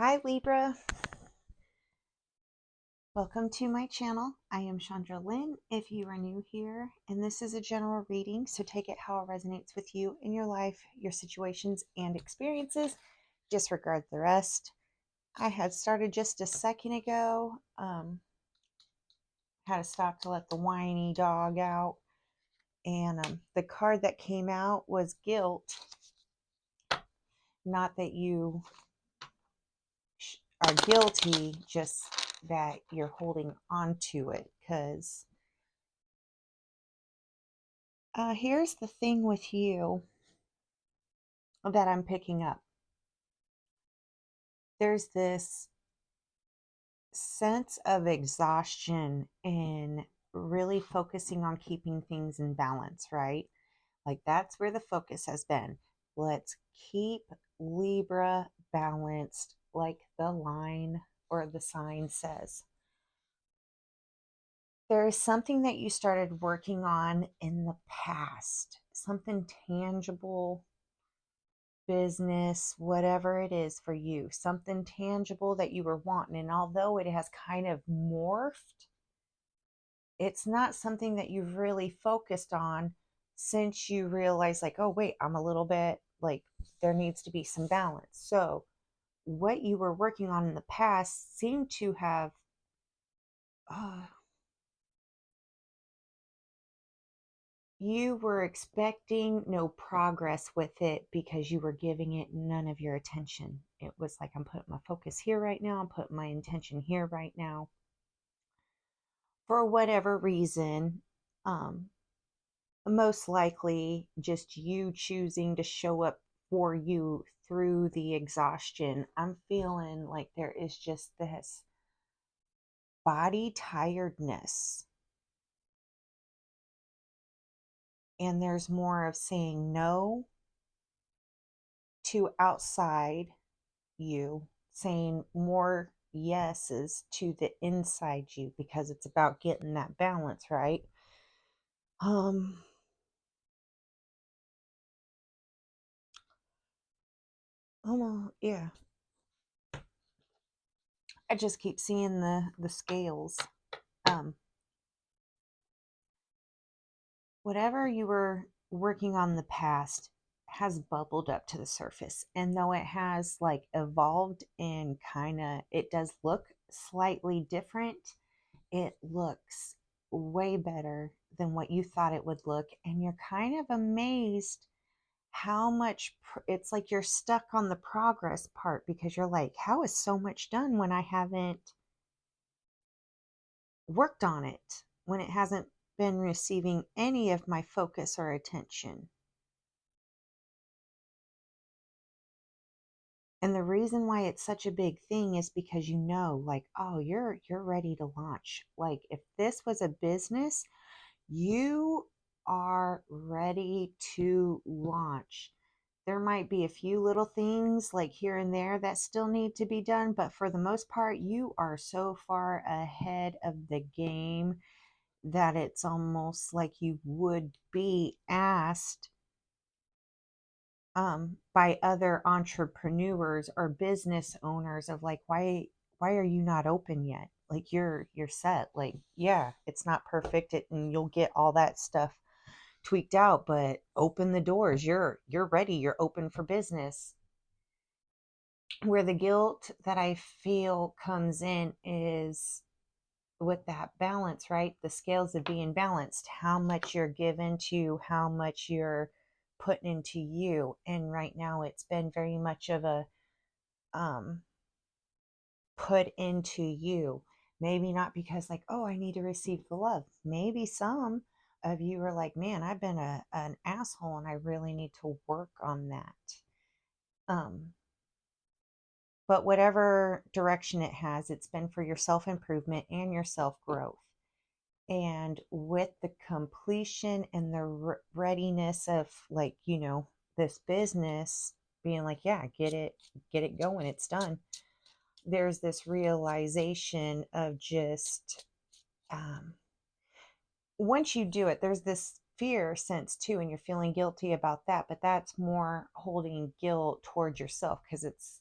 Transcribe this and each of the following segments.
Hi Libra, welcome to my channel. I am Shandra Lynn if you are new here, and this is a general reading, so take it how it resonates with you in your life, your situations and experiences. Disregard the rest. I had started just a second ago. Had to stop to let the whiny dog out, and the card that came out was guilt. Not that you are guilty, just that you're holding on to it, because here's the thing with you that I'm picking up. There's this sense of exhaustion in really focusing on keeping things in balance, right? Like that's where the focus has been. Let's keep Libra balanced, like the line or the sign says. There is something that you started working on in the past, something tangible, business, whatever it is for you, something tangible that you were wanting. And although it has kind of morphed, it's not something that you've really focused on since you realize, like, oh, wait, I'm a little bit like there needs to be some balance. So, what you were working on in the past seemed to have uh, you were expecting no progress with it because you were giving it none of your attention. It was like, I'm putting my focus here right now, I'm putting my intention here right now. For whatever reason, um, most likely just you choosing to show up for you through the exhaustion. I'm feeling like there is just this body tiredness. And there's more of saying no to outside you, saying more yeses to the inside you, because it's about getting that balance, right? Um, oh no, yeah. I just keep seeing the scales. Um, whatever you were working on in the past has bubbled up to the surface, and though it has like evolved and kind of, it does look slightly different, it looks way better than what you thought it would look, and you're kind of amazed how much it's like you're stuck on the progress part, because you're like, how is so much done when I haven't worked on it, when it hasn't been receiving any of my focus or attention. And the reason why it's such a big thing is because, you know, like, oh, you're ready to launch. Like if this was a business, you are ready to launch. There might be a few little things like here and there that still need to be done, but for the most part, you are so far ahead of the game that it's almost like you would be asked by other entrepreneurs or business owners of like, why are you not open yet? Like you're set. Like, yeah, it's not perfect, and you'll get all that stuff tweaked out, but open the doors. You're ready. You're open for business. Where the guilt that I feel comes in is with that balance, right? The scales of being balanced, how much you're given to, how much you're putting into you. And right now it's been very much of a um, put into you. Maybe not because like, oh, I need to receive the love. Maybe some of you are like, man, I've been an asshole and I really need to work on that. Um, but whatever direction it has, it's been for your self improvement and your self growth. And with the completion and the readiness of, like, you know, this business being like, yeah, get it going, it's done, there's this realization of just once you do it, there's this fear sense too, and you're feeling guilty about that, but that's more holding guilt towards yourself, because it's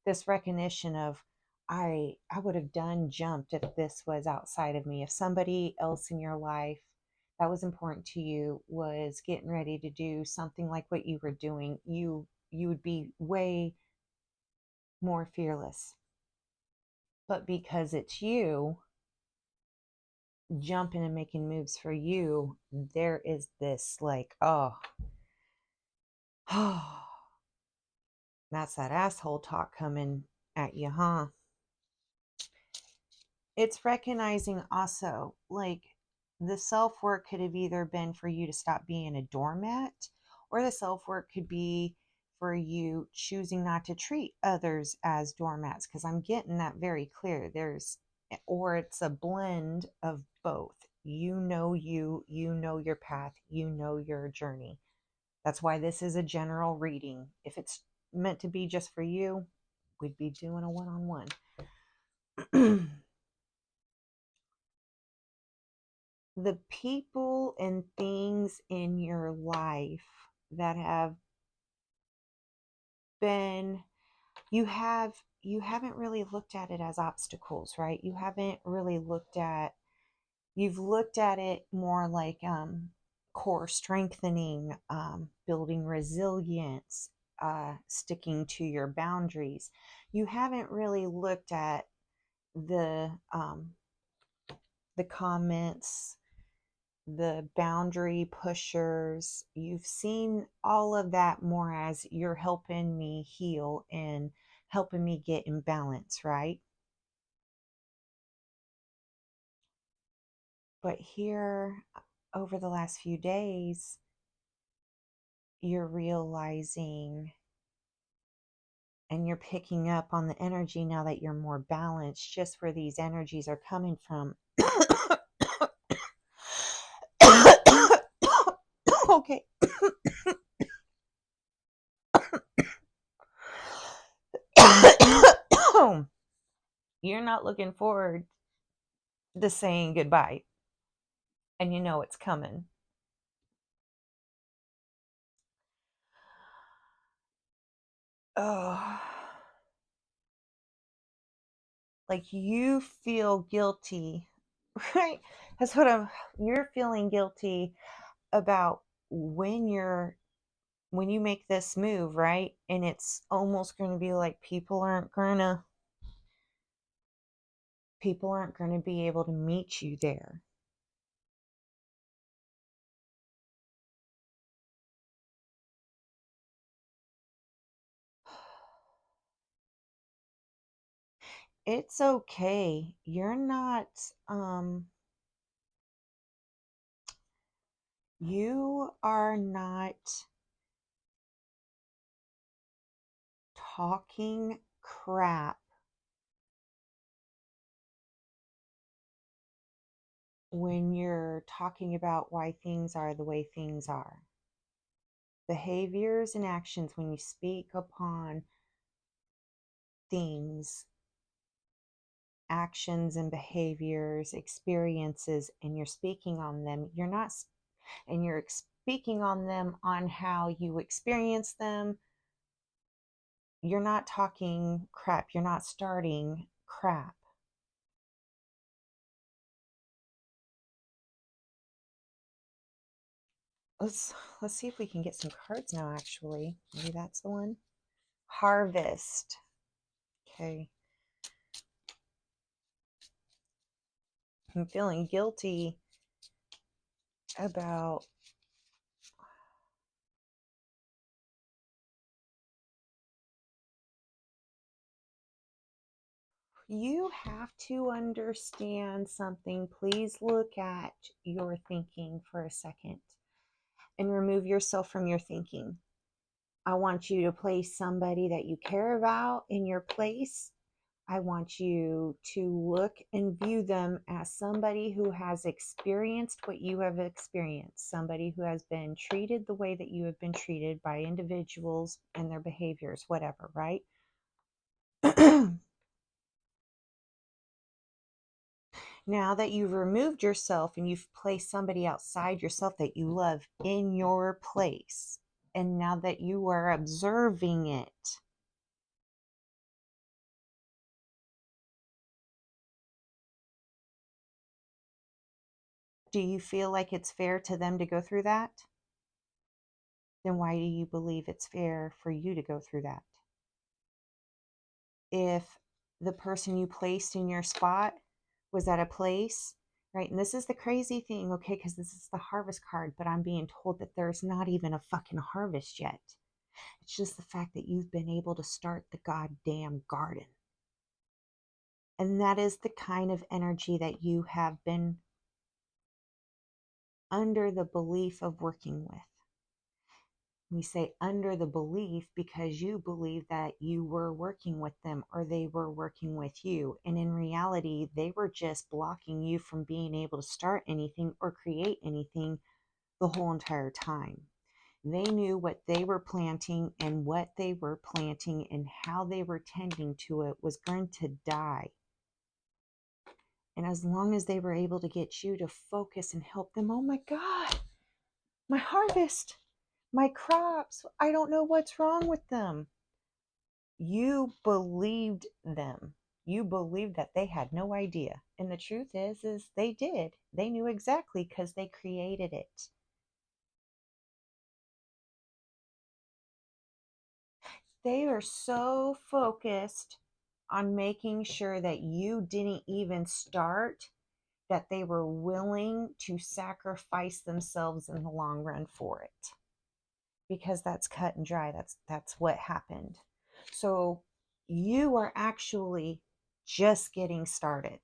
this recognition of, I would have done jumped if this was outside of me. If somebody else in your life that was important to you was getting ready to do something like what you were doing, you would be way more fearless. But because it's you jumping and making moves for you, there is this like, oh, oh, that's that asshole talk coming at you, huh? It's recognizing also, like, the self work could have either been for you to stop being a doormat, or the self work could be for you choosing not to treat others as doormats. Because I'm getting that very clear. Or it's a blend of both. You know your path, you know your journey. That's why this is a general reading. If it's meant to be just for you, we'd be doing a one-on-one. The people and things in your life that have been, you haven't really looked at it as obstacles, right? You haven't really you've looked at it more like core strengthening, building resilience, sticking to your boundaries. You haven't really looked at the the comments, the boundary pushers. You've seen all of that more as you're helping me heal and helping me get in balance, right? But here, over the last few days, you're realizing and you're picking up on the energy now that you're more balanced, just where these energies are coming from. Okay. You're not looking forward to saying goodbye, and you know it's coming. Oh, like you feel guilty, right? That's what you're feeling guilty about when you make this move, right? And it's almost going to be like people aren't going to be able to meet you there. It's okay. You're not you are not talking crap when you're talking about why things are the way things are. Behaviors and actions, when you speak upon things, actions and behaviors, experiences, and you're speaking on them, and you're speaking on them on how you experience them, you're not talking crap. You're not starting crap. Let's see if we can get some cards now, actually. Maybe that's the one. Harvest. Okay. I'm feeling guilty about you have to understand something. Please look at your thinking for a second and remove yourself from your thinking. I want you to place somebody that you care about in your place. I want you to look and view them as somebody who has experienced what you have experienced, somebody who has been treated the way that you have been treated by individuals and their behaviors, whatever, right? Now that you've removed yourself and you've placed somebody outside yourself that you love in your place, and now that you are observing it, Do you feel like it's fair to them to go through that? Then why do you believe it's fair for you to go through that? If the person you placed in your spot was at a place, right? And this is the crazy thing, okay, because this is the harvest card, but I'm being told that there's not even a fucking harvest yet. It's just the fact that you've been able to start the goddamn garden. And that is the kind of energy that you have been under the belief of working with. We say under the belief because you believe that you were working with them or they were working with you. And in reality, they were just blocking you from being able to start anything or create anything the whole entire time. They knew what they were planting and what they were planting and how they were tending to it was going to die. And as long as they were able to get you to focus and help them, oh my God, my harvest, my crops, I don't know what's wrong with them. You believed them. You believed that they had no idea. And the truth is they did. They knew exactly because they created it. They are so focused on making sure that you didn't even start that they were willing to sacrifice themselves in the long run for it. Because that's cut and dry. That's what happened. So you are actually just getting started.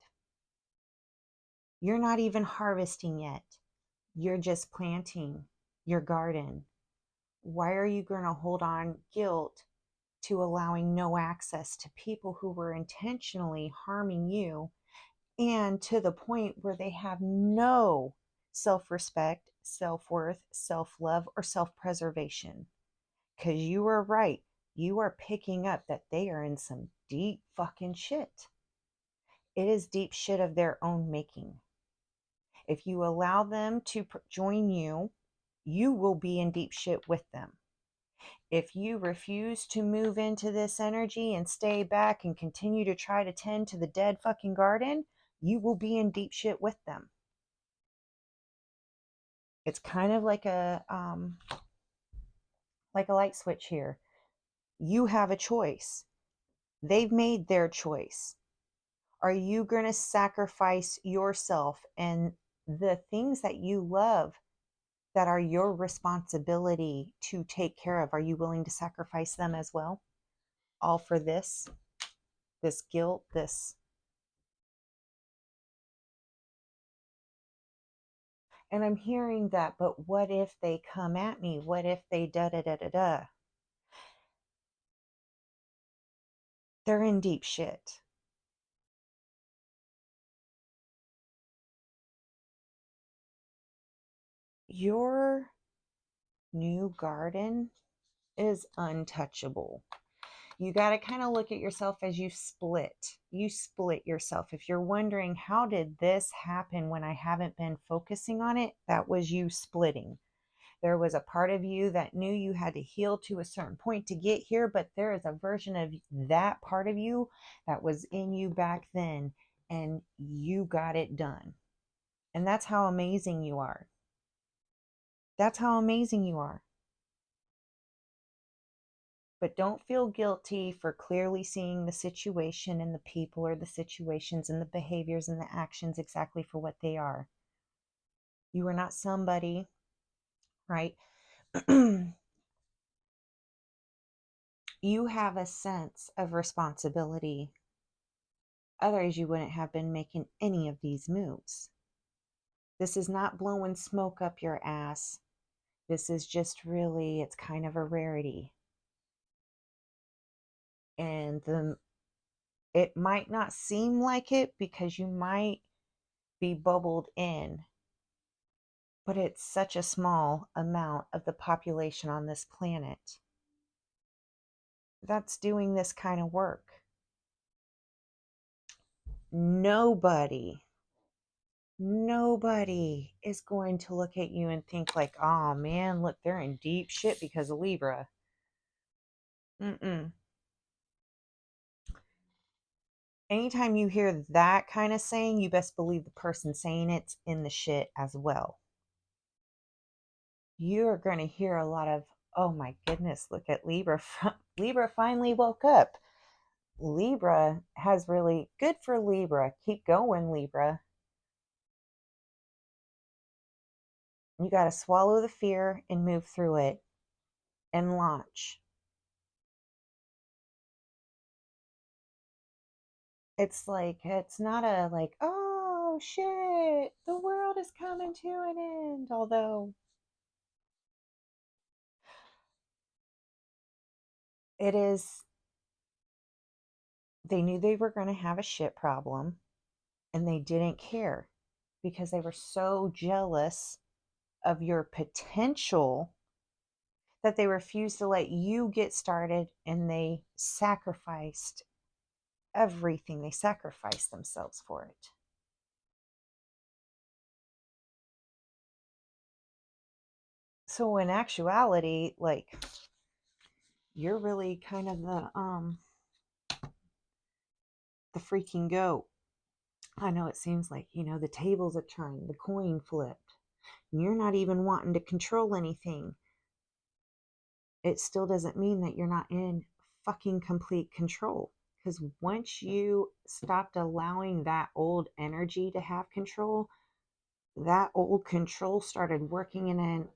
You're not even harvesting yet. You're just planting your garden. Why are you going to hold on guilt to allowing no access to people who were intentionally harming you and to the point where they have no self-respect, self-worth, self-love, or self-preservation? Because you were right. You are picking up that they are in some deep fucking shit. It is deep shit of their own making. If you allow them to join you, you will be in deep shit with them. If you refuse to move into this energy and stay back and continue to try to tend to the dead fucking garden, you will be in deep shit with them. It's kind of like a light switch here. You have a choice. They've made their choice. Are you going to sacrifice yourself and the things that you love that are your responsibility to take care of? Are you willing to sacrifice them as well? All for this guilt, this. And I'm hearing that, but what if they come at me? What if they da da da da da? They're in deep shit. Your new garden is untouchable. You got to kind of look at yourself as you split yourself. If you're wondering, how did this happen when I haven't been focusing on it? That was you splitting. There was a part of you that knew you had to heal to a certain point to get here, but there is a version of that part of you that was in you back then, and you got it done. And that's how amazing you are. That's how amazing you are. But don't feel guilty for clearly seeing the situation and the people or the situations and the behaviors and the actions exactly for what they are. You are not somebody, right? You have a sense of responsibility. Otherwise, you wouldn't have been making any of these moves. This is not blowing smoke up your ass. This is just really, it's kind of a rarity. And it might not seem like it because you might be bubbled in, but it's such a small amount of the population on this planet that's doing this kind of work. Nobody is going to look at you and think like, oh man, look, they're in deep shit because of Libra. Mm-mm. Anytime you hear that kind of saying, you best believe the person saying it's in the shit as well. You're going to hear a lot of, oh my goodness, look at Libra. Libra finally woke up. Libra has really good for Libra. Keep going, Libra. You got to swallow the fear and move through it and launch. It's like, it's not a like, oh shit, the world is coming to an end. Although it is, they knew they were going to have a shit problem and they didn't care because they were so jealous of your potential that they refused to let you get started, and they sacrificed everything. They sacrificed themselves for it. So in actuality, like, you're really kind of the freaking goat. I know it seems like, the tables are turned, the coin flipped. And you're not even wanting to control anything. It still doesn't mean that you're not in fucking complete control. Because once you stopped allowing that old energy to have control, that old control started working in an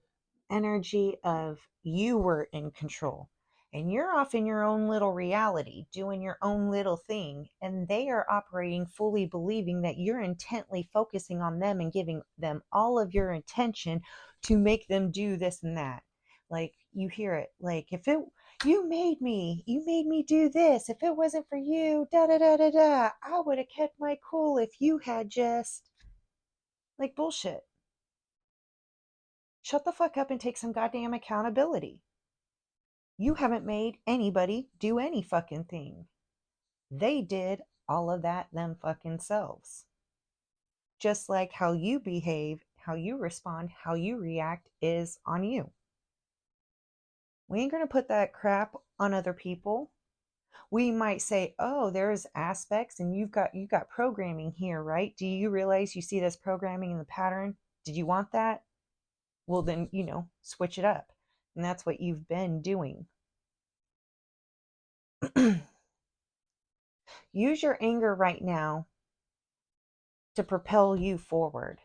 energy of you were in control. And you're off in your own little reality, doing your own little thing. And they are operating fully believing that you're intently focusing on them and giving them all of your intention to make them do this and that. Like, you hear it, like, if it, you made me do this. If it wasn't for you, da da da da da, I would have kept my cool if you had just, like, bullshit. Shut the fuck up and take some goddamn accountability. You haven't made anybody do any fucking thing. They did all of that them fucking selves. Just like how you behave, how you respond, how you react is on you. We ain't going to put that crap on other people. We might say, "Oh, there's aspects and you got programming here, right? Do you realize you see this programming in the pattern? Did you want that? Well, then, switch it up." And that's what you've been doing. Use your anger right now to propel you forward.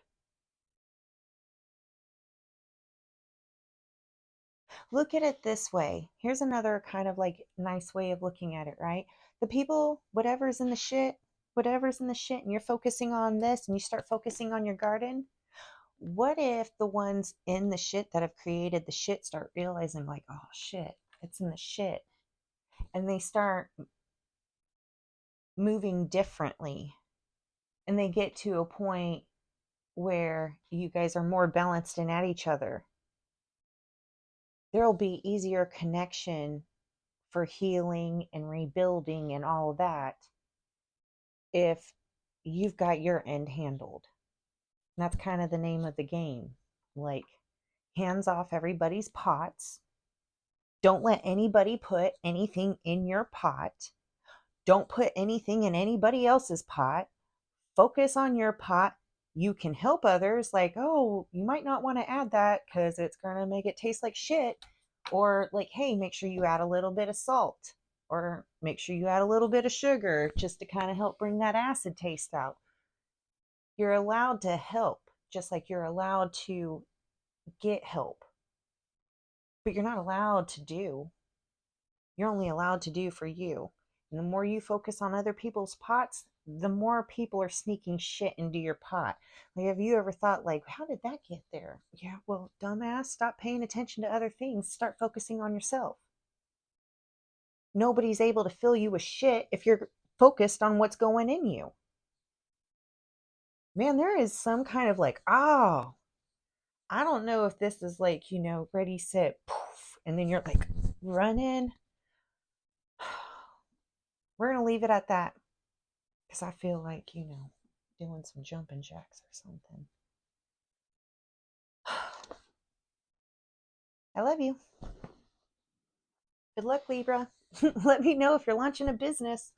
Look at it this way. Here's another kind of like nice way of looking at it, right? The people, whatever's in the shit, and you're focusing on this and you start focusing on your garden. What if the ones in the shit that have created the shit start realizing, like, oh shit, it's in the shit, and they start moving differently, and they get to a point where you guys are more balanced and at each other? There'll be easier connection for healing and rebuilding and all of that if you've got your end handled. And that's kind of the name of the game. Like, hands off everybody's pots. Don't let anybody put anything in your pot. Don't put anything in anybody else's pot. Focus on your pot. You can help others, like, oh, you might not want to add that because it's going to make it taste like shit. Or, like, hey, make sure you add a little bit of salt, or make sure you add a little bit of sugar just to kind of help bring that acid taste out. You're allowed to help, just like you're allowed to get help. But you're not allowed to do. You're only allowed to do for you. And the more you focus on other people's pots, the more people are sneaking shit into your pot. Like, have you ever thought, like, how did that get there? Yeah, well, dumbass, stop paying attention to other things. Start focusing on yourself. Nobody's able to fill you with shit if you're focused on what's going in you. Man, there is some kind of like, oh, I don't know if this is like, ready, set, poof, and then you're like running. We're going to leave it at that because I feel like, doing some jumping jacks or something. I love you. Good luck, Libra. Let me know if you're launching a business.